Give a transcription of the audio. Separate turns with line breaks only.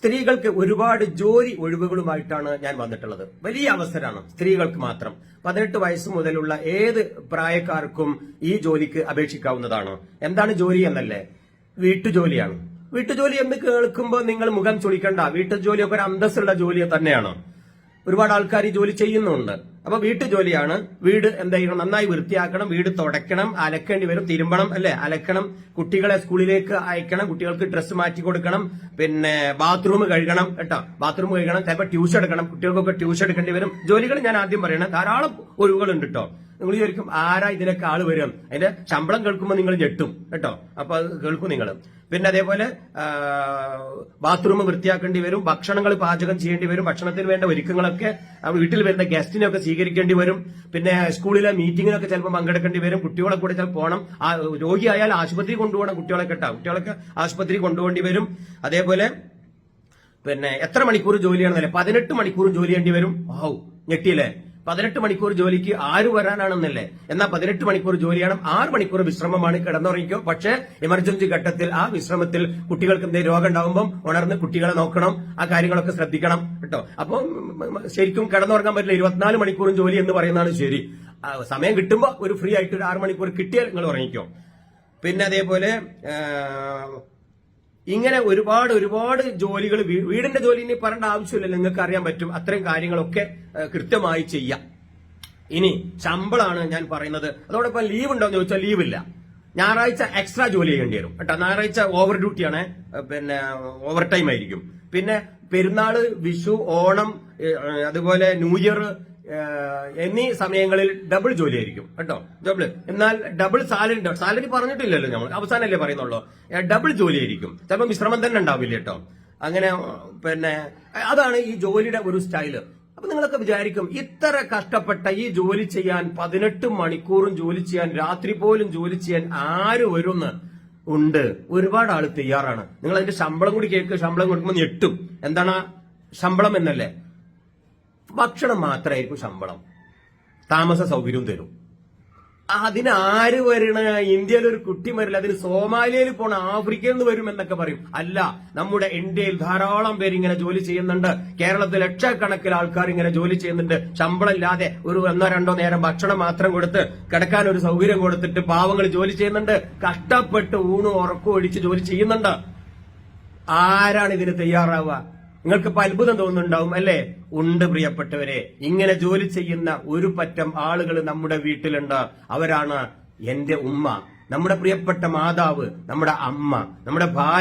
സ്ത്രീകൾക്ക് ഒരുപാട് ജോലി ഒഴിവുകളുമായിട്ടാണ് ഞാൻ വന്നിട്ടുള്ളത്. വലിയ അവസരമാണ് സ്ത്രീകൾക്ക് മാത്രം. 18 വയസ്സ് മുതലുള്ള ഏത് പ്രായക്കാർക്കും ഈ ജോലിക്ക് അപേക്ഷിക്കാവുന്നതാണ്. എന്താണ് ജോലി എന്നല്ലേ? വീട്ടുജോലിയാണ്. വീട്ടുജോലി എന്ന് കേൾക്കുമ്പോൾ നിങ്ങൾ മുഖം ചൊളിക്കണ്ട. വീട്ടുജോലിയൊക്കെ ഒരു അന്തസ്സുള്ള ജോലി തന്നെയാണ്. ഒരുപാട് ആൾക്കാർ ഈ ജോലി ചെയ്യുന്നുണ്ട്. അപ്പൊ വീട്ടുജോലിയാണ്. വീട് എന്തായാലും നന്നായി വൃത്തിയാക്കണം, വീട് തുടയ്ക്കണം, അലക്കേണ്ടി വരും, തിരുമ്പണം, അല്ലെ? അലക്കണം, കുട്ടികളെ സ്കൂളിലേക്ക് അയക്കണം, കുട്ടികൾക്ക് ഡ്രസ്സ് മാറ്റി കൊടുക്കണം, പിന്നെ ബാത്റൂം കഴുകണം കേട്ടോ, ബാത്റൂം കഴുകണം, ചിലപ്പോൾ ട്യൂഷൻ എടുക്കണം, കുട്ടികൾക്കൊക്കെ ട്യൂഷൻ എടുക്കേണ്ടി വരും. ജോലികൾ ഞാൻ ആദ്യം പറയണം, ധാരാളം ഒഴിവുകളുണ്ട് കേട്ടോ. നിങ്ങൾ വിചാരിക്കും ആരാ ഇതിനൊക്കെ ആള് വരും, അതിന്റെ ശമ്പളം കേൾക്കുമ്പോൾ നിങ്ങൾ ഞെട്ടും കേട്ടോ. അപ്പൊ അത് കേൾക്കും നിങ്ങൾ. പിന്നെ അതേപോലെ ബാത്റൂം വൃത്തിയാക്കേണ്ടി വരും, ഭക്ഷണങ്ങൾ പാചകം ചെയ്യേണ്ടി വരും, ഭക്ഷണത്തിന് വേണ്ട ഒരുക്കങ്ങളൊക്കെ വീട്ടിൽ വരുന്ന ഗസ്റ്റിനൊക്കെ സ്വീകരിക്കേണ്ടി വരും. പിന്നെ സ്കൂളിലെ മീറ്റിങ്ങിനൊക്കെ ചിലപ്പോൾ പങ്കെടുക്കേണ്ടി വരും. കുട്ടികളെ കൂടെ ചിലപ്പോൾ പോകണം. രോഗിയായാൽ ആശുപത്രി കൊണ്ടുപോകണം. കുട്ടികളൊക്കെ കുട്ടികളൊക്കെ ആശുപത്രി കൊണ്ടുപോകേണ്ടി വരും. അതേപോലെ പിന്നെ എത്ര മണിക്കൂർ ജോലിയാണെന്നല്ലേ? 18 മണിക്കൂറും ജോലി ചെയ്യേണ്ടി വരും. ഞെട്ടിയില്ലേ? 18 മണിക്കൂർ ജോലിക്ക് ആര് വരാനാണെന്നല്ലേ? എന്നാൽ 18 മണിക്കൂർ ജോലിയാണ്. 6 മണിക്കൂർ വിശ്രമമാണ്. കിടന്നുറങ്ങിക്കോ. പക്ഷേ എമർജൻസി ഘട്ടത്തിൽ ആ വിശ്രമത്തിൽ കുട്ടികൾക്ക് എന്തെങ്കിലും രോഗം ഉണ്ടാവുമ്പോൾ ഉണർന്ന് കുട്ടികളെ നോക്കണം. ആ കാര്യങ്ങളൊക്കെ ശ്രദ്ധിക്കണം കേട്ടോ. അപ്പം ശരിക്കും കിടന്നുറങ്ങാൻ പറ്റില്ല. 24 മണിക്കൂറും ജോലി എന്ന് പറയുന്നതാണ് ശരി. സമയം കിട്ടുമ്പോൾ ഒരു ഫ്രീ ആയിട്ട് ഒരു 6 മണിക്കൂർ കിട്ടിയാൽ നിങ്ങൾ ഉറങ്ങിക്കോ. പിന്നെ അതേപോലെ ഇങ്ങനെ ഒരുപാട് ജോലികൾ, വീടിന്റെ ജോലി ഇനി പറയേണ്ട ആവശ്യമില്ലല്ലോ, നിങ്ങൾക്ക് അറിയാൻ പറ്റും. അത്രയും കാര്യങ്ങളൊക്കെ കൃത്യമായി ചെയ്യാം. ഇനി ശമ്പളമാണ് ഞാൻ പറയുന്നത്. അതോടൊപ്പം ലീവ് ഉണ്ടോ എന്ന് ചോദിച്ചാൽ ലീവില്ല. ഞായറാഴ്ച എക്സ്ട്രാ ജോലി ചെയ്യേണ്ടി വരും കേട്ടോ. ഞായറാഴ്ച ഓവർ ഡ്യൂട്ടിയാണ്, പിന്നെ ഓവർ ടൈം ആയിരിക്കും. പിന്നെ പെരുന്നാള്, വിഷു, ഓണം, അതുപോലെ ന്യൂ ഇയർ എന്നീ സമയങ്ങളിൽ ഡബിൾ ജോലിയായിരിക്കും കേട്ടോ. ഡബിൾ. എന്നാൽ ഡബിൾ സാലറി പറഞ്ഞിട്ടില്ലല്ലോ, നമ്മൾ അവസാനമല്ലേ പറയുന്നുള്ളൂ. ഡബിൾ ജോലിയായിരിക്കും. ചിലപ്പോൾ വിശ്രമം തന്നെ ഉണ്ടാവില്ല കേട്ടോ. അങ്ങനെ പിന്നെ അതാണ് ഈ ജോലിയുടെ ഒരു സ്റ്റൈല്. അപ്പൊ നിങ്ങളൊക്കെ വിചാരിക്കും ഇത്ര കഷ്ടപ്പെട്ട ഈ ജോലി ചെയ്യാൻ, 18 മണിക്കൂറും ജോലി ചെയ്യാൻ, രാത്രി പോലും ജോലി ചെയ്യാൻ ആര് വരുന്ന്? ഉണ്ട്, ഒരുപാട് ആള് തയ്യാറാണ്. നിങ്ങൾ അതിന്റെ ശമ്പളം കൂടി കേൾക്കുക. ശമ്പളം കൊടുക്കുമ്പോൾ ഞെട്ടും. എന്താണ് ശമ്പളം എന്നല്ലേ? ഭക്ഷണം മാത്രമായിരിക്കും ശമ്പളം, താമസ സൗകര്യവും തരും. അതിന് ആര് വരണ? ഇന്ത്യയിൽ ഒരു കുട്ടി വരില്ല. അതിന് സോമാലിയയിൽ പോണ, ആഫ്രിക്കയിൽ നിന്ന് വരും എന്നൊക്കെ പറയും. അല്ല, നമ്മുടെ ഇന്ത്യയിൽ ധാരാളം പേര് ഇങ്ങനെ ജോലി ചെയ്യുന്നുണ്ട്. കേരളത്തിൽ ലക്ഷക്കണക്കിന് ആൾക്കാർ ഇങ്ങനെ ജോലി ചെയ്യുന്നുണ്ട്. ശമ്പളം ഇല്ലാതെ ഒരു 1-2 നേരം ഭക്ഷണം മാത്രം കൊടുത്ത് കിടക്കാൻ ഒരു സൗകര്യം കൊടുത്തിട്ട് പാവങ്ങൾ ജോലി ചെയ്യുന്നുണ്ട്. കഷ്ടപ്പെട്ട് ഊണും ഉറക്കവും ഒഴിച്ച് ജോലി ചെയ്യുന്നുണ്ട്. ആരാണ് ഇതിന് തയ്യാറാവുക? നിങ്ങൾക്ക് ഇപ്പൊ അത്ഭുതം തോന്നുന്നുണ്ടാവും അല്ലേ? ഉണ്ട് പ്രിയപ്പെട്ടവരെ, ഇങ്ങനെ ജോലി ചെയ്യുന്ന ഒരു പറ്റം ആളുകൾ നമ്മുടെ വീട്ടിലുണ്ട്. അവരാണ് എന്റെ ഉമ്മ, നമ്മുടെ പ്രിയപ്പെട്ട മാതാവ്, നമ്മുടെ അമ്മ, നമ്മുടെ ഭാര്യ.